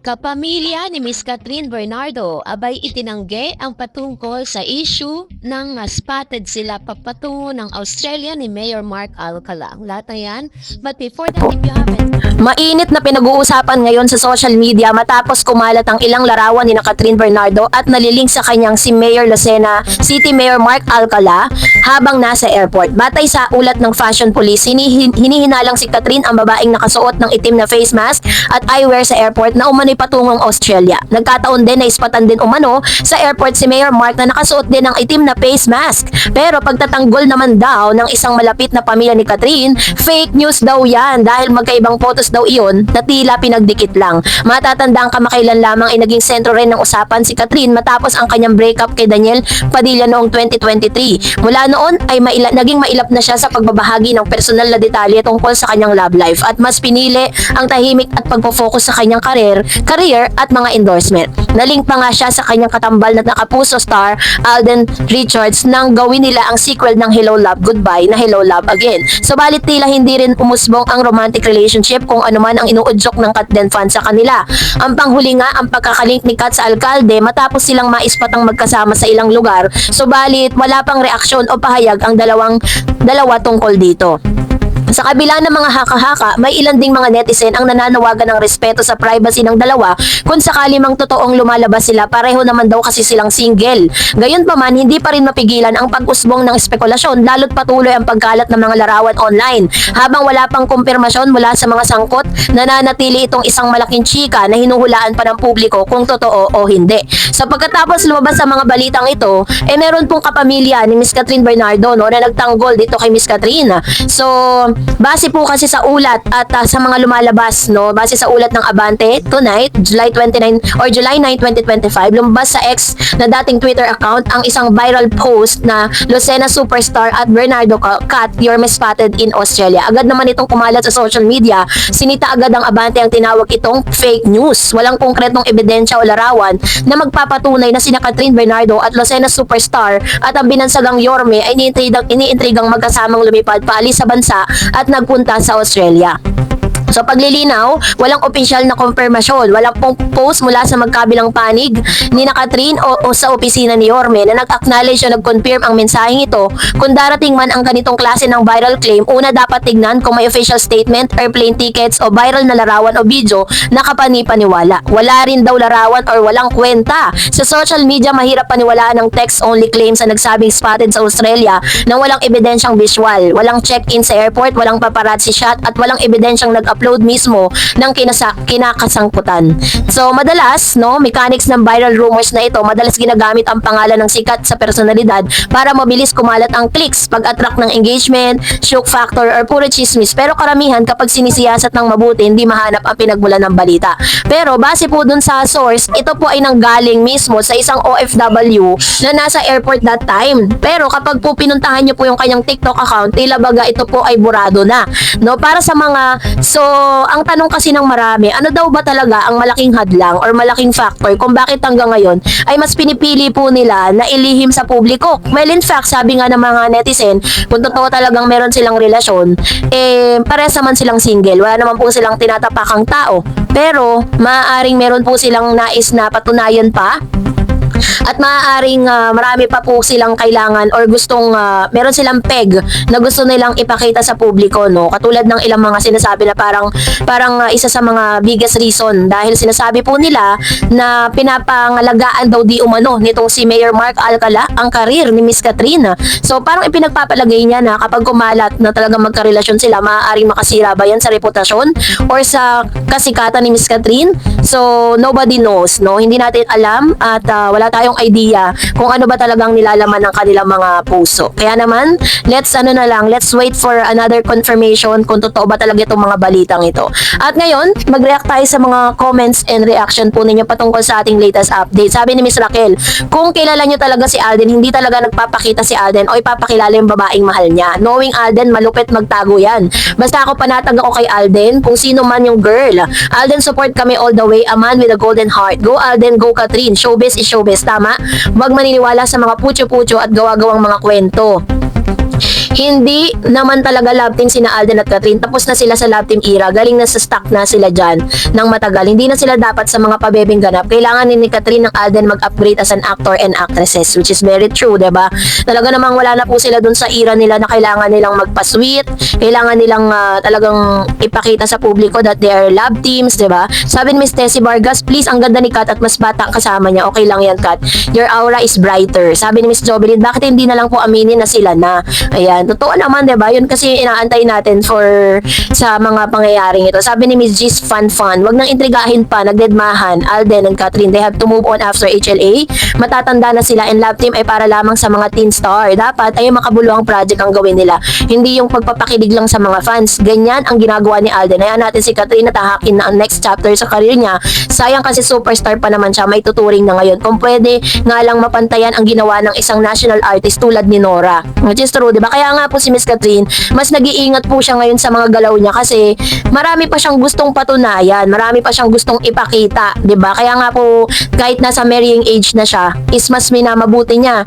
Kapamilya ni Miss Catherine Bernardo abay itinanggi ang patungkol sa issue ng spotted sila papatungo ng Australia ni Mayor Mark Alcala. Ang lahat na yan. But before that, if you haven't... Mainit na pinag-uusapan ngayon sa social media matapos kumalat ang ilang larawan ni Catherine Bernardo at nalilink sa kanyang si Mayor Lucena City Mayor Mark Alcala habang nasa airport. Batay sa ulat ng Fashion Police, hinihinalang si Catherine ang babaeng nakasuot ng itim na face mask at eyewear sa airport na umano'y patungong Australia. Nagkataon din na ispatan din umano sa airport si Mayor Mark na nakasuot din ng itim na face mask. Pero pagtatanggol naman daw ng isang malapit na pamilya ni Catherine, fake news daw yan dahil magkaibang photos daw iyon na tila pinagdikit lang. Matatanda ang kamakailan lamang ay naging sentro rin ng usapan si Catherine matapos ang kanyang breakup kay Daniel Padilla noong 2023. Mula noon ay naging mailap na siya sa pagbabahagi ng personal na detalye tungkol sa kanyang love life at mas pinili ang tahimik at pagpo-focus sa kanyang career at mga endorsement. Nalink pa nga siya sa kanyang katambal na nakapuso star Alden Richards nang gawin nila ang sequel ng Hello Love Goodbye na Hello Love Again. Subalit tila hindi rin umusbong ang romantic relationship kung ano man ang inuudyok ng Katden fans sa kanila. Ang panghuli nga ang pagkakalink ni Kat sa alkalde matapos silang maispatang magkasama sa ilang lugar. Subalit wala pang reaksyon o pahayag ang dalawa tungkol dito. Sa kabila ng mga haka-haka, may ilan ding mga netizen ang nananawagan ng respeto sa privacy ng dalawa kung sakali mang totoong lumalabas sila, pareho naman daw kasi silang single. Gayunpaman, hindi pa rin mapigilan ang pag-usbong ng espekulasyon lalo't patuloy ang pagkalat ng mga larawan online. Habang wala pang kumpirmasyon mula sa mga sangkot, nananatili itong isang malaking chika na hinuhulaan pa ng publiko kung totoo o hindi. Sa pagkatapos lumabas sa mga balitang ito, meron pong kapamilya ni Miss Catherine Bernardo na nagtanggol dito kay Miss Catherine. So, base po kasi sa ulat at sa mga lumalabas, base sa ulat ng Abante tonight, July 29 or July 9, 2025, lumabas sa X na dating Twitter account ang isang viral post na Lucena Superstar at Bernardo Kat, you're spotted in Australia. Agad naman itong kumalat sa social media. Sinita agad ang Abante ang tinawag itong fake news. Walang konkretong ebidensya o larawan na magpapatunay na sina Catherine Bernardo at Lucena Superstar at ang binansagang Yorme ay iniintrigang magkasamang lumipad paalis sa bansa at nagpunta sa Australia. So paglilinaw, walang opisyal na konfirmasyon, walang pong post mula sa magkabilang panig ni Catherine o sa opisina ni Yorme na nag-acknowledge o nag-confirm ang mensaheng ito. Kung darating man ang ganitong klase ng viral claim, una dapat tignan kung may official statement, airplane tickets o viral na larawan o video na kapani-paniwala. Wala rin daw larawan or walang kwenta. Sa social media, mahirap paniwalaan ng text-only claims na nagsabing spotted sa Australia nang walang ebidensyang visual, walang check-in sa airport, walang paparazzi shot at walang ebidensyang nag-upload mismo ng kinakasangkutan. So madalas, mechanics ng viral rumors na ito, madalas ginagamit ang pangalan ng sikat sa personalidad para mabilis kumalat ang clicks, pag-attract ng engagement, shock factor or puro chismis. Pero karamihan kapag sinisiyasat ng mabuti, hindi mahanap ang pinagmulan ng balita. Pero base po dun sa source, ito po ay nanggaling mismo sa isang OFW na nasa airport that time. Pero kapag po pinuntahan nyo po yung kanyang TikTok account, tila baga ito po ay burado na. Para sa mga ang tanong kasi ng marami, ano daw ba talaga ang malaking hadlang or malaking factor kung bakit hanggang ngayon ay mas pinipili po nila na ilihim sa publiko? Well, in fact, sabi nga ng mga netizen, kung totoo talagang meron silang relasyon, parehas naman silang single. Wala naman po silang tinatapakang tao. Pero, maaaring meron po silang nais na patunayan pa at maaaring marami pa po silang kailangan or gustong meron silang peg na gusto nilang ipakita sa publiko, katulad ng ilang mga sinasabi na parang isa sa mga biggest reason dahil sinasabi po nila na pinapangalagaan daw di umano nitong si Mayor Mark Alcala ang karir ni Miss Catherine. So parang ipinagpapalagay niya na kapag kumalat na talagang magkarelasyon sila, maaaring makasira ba yan sa reputasyon or sa kasikatan ni Miss Catherine? So nobody knows, hindi natin alam at wala tayong idea kung ano ba talagang nilalaman ng kanilang mga puso. Kaya naman, let's wait for another confirmation kung totoo ba talaga itong mga balitang ito. At ngayon, mag-react tayo sa mga comments and reaction po ninyo patungkol sa ating latest update. Sabi ni Miss Raquel, kung kilala nyo talaga si Alden, hindi talaga nagpapakita si Alden o ipapakilala yung babaeng mahal niya. Knowing Alden, malupit magtago yan. Basta ako panatag ako kay Alden, kung sino man yung girl. Alden, support kami all the way, a man with a golden heart. Go Alden, go Catherine. Showbiz is showbiz, tama? Huwag maniniwala sa mga putyo-putyo at gawa-gawang mga kwento. Hindi naman talaga love team sina Alden at Catherine. Tapos na sila sa love team era. Galing na sa stock na sila dyan ng matagal. Hindi na sila dapat sa mga pabebeng ganap. Kailangan ni Catherine ng Alden mag-upgrade as an actor and actresses, which is very true, diba? Talaga namang wala na po sila dun sa era nila na kailangan nilang magpa-sweet, kailangan nilang talagang ipakita sa publiko that they are love teams, diba? Sabi ni Miss Tessie Vargas, please, ang ganda ni Kat at mas bata ang kasama niya. Okay lang yan, Kat. Your aura is brighter. Sabi ni Miss Jobelyn, bakit hindi na lang po aminin na sila na? Ayan, totoo naman, diba? Yun kasi inaantay natin sa mga pangyayaring ito. Sabi ni Miss G's Fun, wag nang intrigahin pa, nagdedmahan, Alden and Catherine, they have to move on after HLA. Matatanda na sila and love team ay para lamang sa mga teen star. Dapat ay makabuluhang project ang gawin nila. Hindi yung pagpapakilig lang sa mga fans. Ganyan ang ginagawa ni Alden. Hayaan natin si Catherine na tahakin na ang next chapter sa career niya. Sayang kasi superstar pa naman siya, may tuturing na ngayon. Kung pwede nga lang mapantayan ang ginawa ng isang national artist tulad ni Nora. Which is true, diba? Kaya nga po si Miss Catherine, mas nag-iingat po siya ngayon sa mga galaw niya kasi marami pa siyang gustong patunayan, marami pa siyang gustong ipakita, 'di ba? Kaya nga po kahit nasa marrying age na siya, is mas minamabuti niya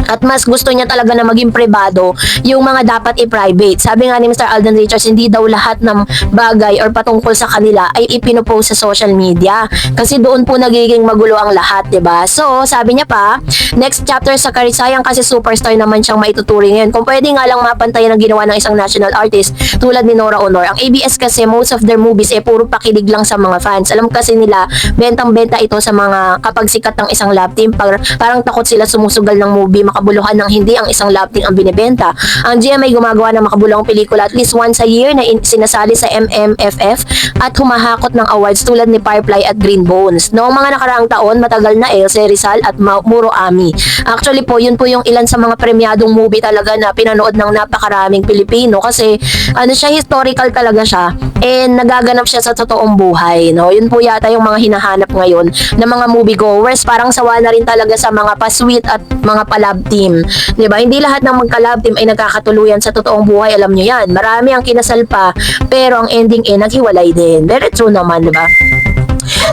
at mas gusto niya talaga na maging privado yung mga dapat i-private. Sabi nga ni Mr. Alden Richards, hindi daw lahat ng bagay or patungkol sa kanila ay ipinopost sa social media kasi doon po nagiging magulo ang lahat, 'di ba? So, sabi niya pa, next chapter sa career, sayang kasi superstar naman siyang maituturing ngayon. Kung pwede nga lang mapantayan ang ginawa ng isang national artist tulad ni Nora Honor. Ang ABS kasi most of their movies puro pakilig lang sa mga fans. Alam kasi nila, bentang-benta ito sa mga kapag sikat ng isang love team. Parang takot sila sumusugal ng movie, makabuluhan ng hindi ang isang love team ang binibenta. Ang GMA gumagawa ng makabuluhang pelikula at least once a year na sinasali sa MMFF at humahakot ng awards tulad ni Firefly at Green Bones. Noong mga nakaraang taon, matagal na Elsie Rizal at Muro Ami. Actually po, yun po yung ilan sa mga premyadong movie talaga na pinanood ng napakaraming Pilipino kasi ano siya, historical talaga siya and nagaganap siya sa totoong buhay, no? Yun po yata yung mga hinahanap ngayon ng mga moviegoers. Parang sawa na rin talaga sa mga pa-sweet at mga pa-love team. 'Di ba? Hindi lahat ng magka-love team ay nagkakatuluyan sa totoong buhay, alam nyo yan. Marami ang kinasal pa, pero ang ending naghiwalay din. Very true naman, 'di ba?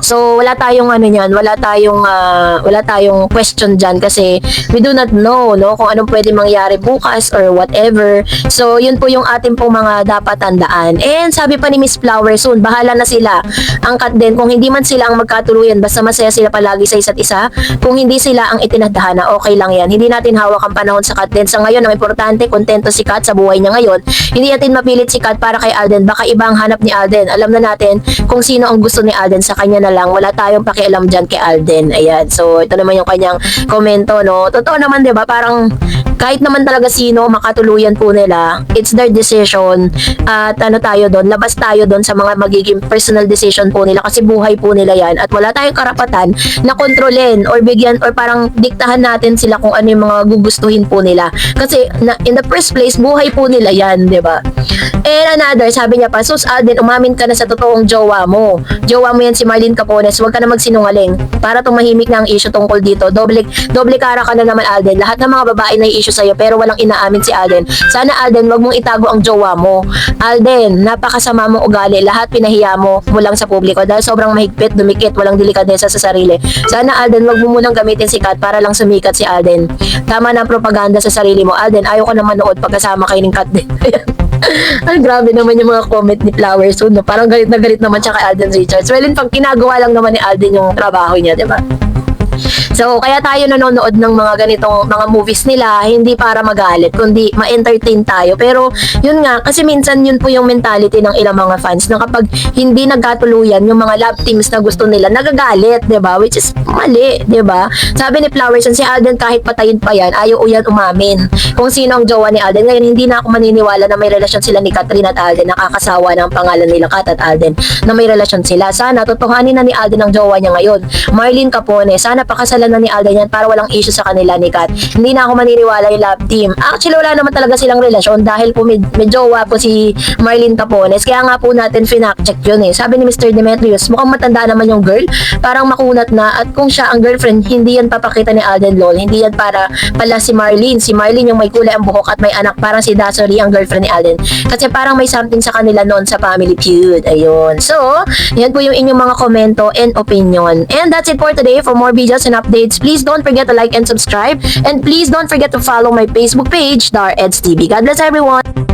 So, wala tayong wala tayong question dyan kasi we do not know, no, kung anong pwede mangyari bukas or whatever. So, yun po yung ating pong mga dapat tandaan. And sabi pa ni Miss Flower, soon, bahala na sila. Angkat din, kung hindi man sila ang magkatuluyan, basta masaya sila palagi sa isa't isa. Kung hindi sila ang itinadhana, okay lang yan. Hindi natin hawak ang panahon sa Kat din. Sa ngayon, ang importante, kontento si Kat sa buhay niya ngayon. Hindi natin mapilit si Kat para kay Alden. Baka iba ang hanap ni Alden. Alam na natin kung sino ang gusto ni Alden, sa kanya na lang. Wala tayong pakialam dyan kay Alden. Ayan. So, ito naman yung kanyang komento, no? Totoo naman, di ba? Parang kahit naman talaga sino makatuluyan po nila, it's their decision. At tayo doon, labas tayo doon sa mga magiging personal decision po nila kasi buhay po nila yan at wala tayong karapatan na kontrolin or bigyan or parang diktahan natin sila kung ano yung mga gugustuhin po nila. Kasi in the first place, buhay po nila yan, di ba? And another, sabi niya pa, Sus Alden, umamin ka na sa totoong jowa mo. Jowa mo yan si Marlene Capones, huwag ka na magsinungaling. Para tumahimik na ang issue tungkol dito. Doble kara ka na naman, Alden. Lahat ng mga babae na issue sa'yo pero walang inaamin si Alden. Sana, Alden, wag mong itago ang jowa mo. Alden, napakasama mong ugali. Lahat pinahiya mo lang sa publiko dahil sobrang mahigpit, dumikit, walang delikadesa sa sarili. Sana, Alden, wag mo munang gamitin si Kat para lang sumikat si Alden. Tama na ang propaganda sa sarili mo. Alden, ayaw ko na manood pagkasama kayo ng Kat din. Ay, grabe naman yung mga comment ni Flowers. So, no? Parang galit na galit naman siya kay Alden Richards. Well, in fact, ginagawa lang naman ni Alden yung trabaho niya, di ba? So, kaya tayo nanonood ng mga ganitong mga movies nila, hindi para magalit, kundi ma-entertain tayo. Pero, yun nga, kasi minsan yun po yung mentality ng ilang mga fans na kapag hindi nagkatuluyan yung mga love teams na gusto nila, nagagalit, diba? Which is mali, diba? Sabi ni Flowers, si Alden kahit patayin pa yan, ayaw yan umamin kung sino ang jowa ni Alden. Ngayon, hindi na ako maniniwala na may relasyon sila ni Catherine at Alden, nakakasawa ng pangalan nila Kat at Alden, na may relasyon sila. Sana, totohanin na ni Alden ang jowa niya ngayon. Marlene Capones, sana pakasalan na ni Alden yan para walang issue sa kanila ni Kat. Hindi na ako maniniwala yung love team. Actually, wala naman talaga silang relasyon dahil po may jowa po si Marlene Capones. Kaya nga po natin finact-check yun eh. Sabi ni Mr. Demetrius, mukhang matanda naman yung girl. Parang makunat na at kung siya ang girlfriend, hindi yan papakita ni Alden lol. Hindi yan para pala si Marlene. Si Marlene yung may kulay ang buhok at may anak. Parang si Dasori ang girlfriend ni Alden. Kasi parang may something sa kanila noon sa Family Feud. Ayun. So, yan po yung inyong mga komento and opinion. And that's it for today. For more videos and updates, updates, please don't forget to like and subscribe. And please don't forget to follow my Facebook page, Dar Eds TV. God bless everyone!